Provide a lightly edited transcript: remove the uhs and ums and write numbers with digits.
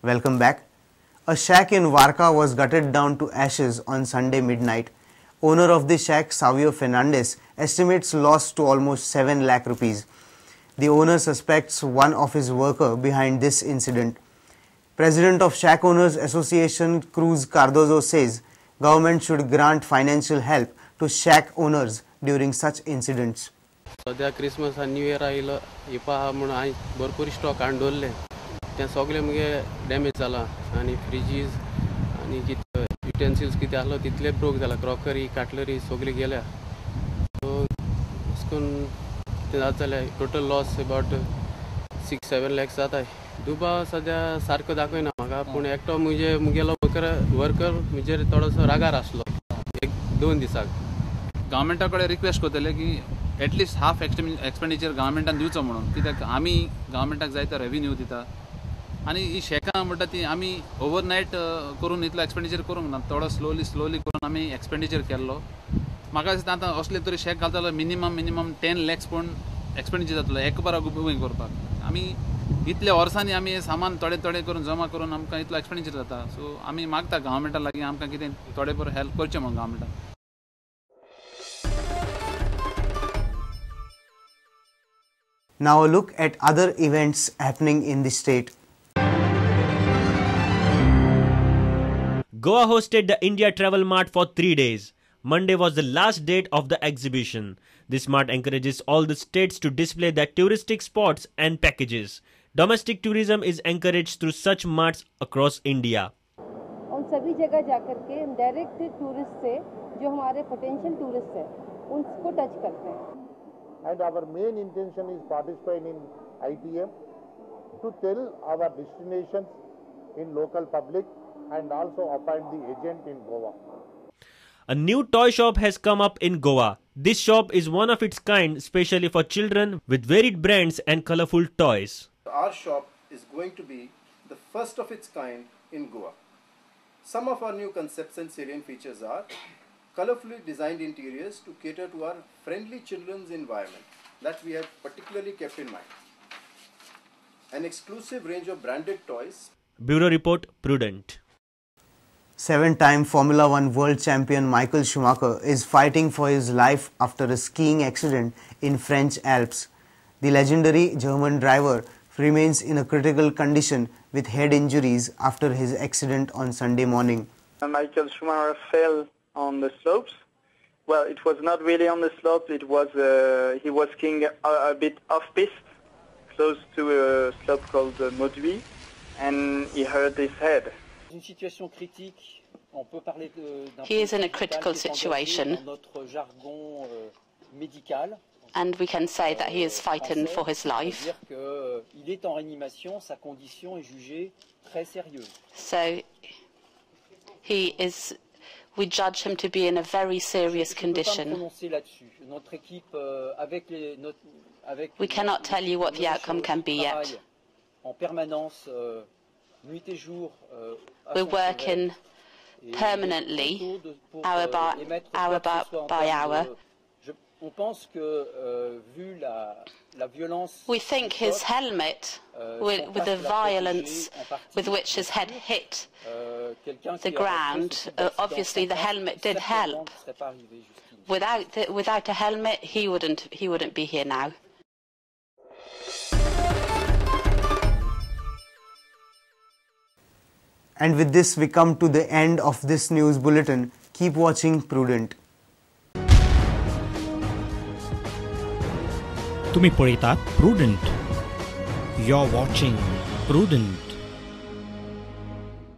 Welcome back. A shack in Varka was gutted down to ashes on Sunday midnight. Owner of the shack, Savio Fernandez, estimates loss to almost 7 lakh rupees. The owner suspects one of his worker behind this incident. President of Shack Owners Association, Cruz Cardozo, says government should grant financial help to shack owners during such incidents. सध्या Christmas आनी new year आयलो ही पहा म्हणून हांवें भरपूर stock हाडून दवरले तें सगळें मुगे डॅमेज जाला आनी फ्रिजीस आनी कितें युटेन्सिल्स कितें आसलो तितले ब्रोक जाला क्रॉकरी कटलरी सगळी गेल्या सो अशें तें जाता जाल्यार टोटल लॉस अबाउट 6-7 lakhs जाता दुबा सध्या सारको दाखयना म्हाका पूण एकटो मुगेलो वर्कर म्हणजे थोडोसो रागार आसलो 1-2 दिसाक गव्हर्मेंटा कडेन रिक्वेस्ट करतले की एटलिस्ट हाफ एक्सपेंडिचर गव्हर्मेंटान दिवचो म्हणून कित्याक आमी गव्हर्मेंटाक जाय तो रेव्हेन्यू दिता आनी ही शेकां म्हणटा ती आमी ओवरनायट करून इतलो एक्सपेंडिचर करूंक ना थोडो स्लोली करून आमी एक्सपेंडिचर केल्लो म्हाका दिसता आतां असले तरी शेक घालतलो मिनिमम 10 lakhs पूण एक्सपेंडिचर जातलो एक बारा गुबूय करपाक आमी इतल्या वर्सांनी आमी हे सामान थोडे करून जमा करून आमकां इतलो एक्सपेंडिचर जाता सो आमी मागता गव्हर्मेंटा लागीं आमकां कितें थोडे बरें हेल्प करचें म्हणून गव्हर्मेंटान. Now a look at other events happening in the state. Goa hosted the India Travel Mart for 3 days. Monday was the last date of the exhibition. This mart encourages all the states to display their touristic spots and packages. Domestic tourism is encouraged through such marts across India. उन सभी जगह जाकर के direct tourist से जो हमारे potential tourist हैं उनको टच करते हैं. And our main intention is participate in ITM to tell our destinations in local public and also appoint the agent in Goa. A new toy shop has come up in Goa. This shop is one of its kind, especially for children, with varied brands and colorful toys. Our shop is going to be the first of its kind in Goa. Some of our new concepts and salient features are colorfully designed interiors to cater to our friendly children's environment that we have particularly kept in mind. An exclusive range of branded toys. Bureau Report, Prudent. 7-time Formula One world champion Michael Schumacher is fighting for his life after a skiing accident in French Alps. The legendary German driver remains in a critical condition with head injuries after his accident on Sunday morning. Michael Schumacher fell on the slopes. Well, it was not really on the slope. It was he was skiing a bit off-piste, close to a slope called Modui, and he hurt his head. He is in a critical situation, and we can say that he is fighting for his life. So we judge him to be in a very serious condition. We cannot tell you what the outcome can be yet. We're working permanently, hour by hour. We think his helmet, with the violence with which his head hit the ground, obviously the helmet did help. Without a helmet, he wouldn't be here now. And with this, we come to the end of this news bulletin. Keep watching Prudent. तुम्ही पळयतात Prudent. You're watching Prudent.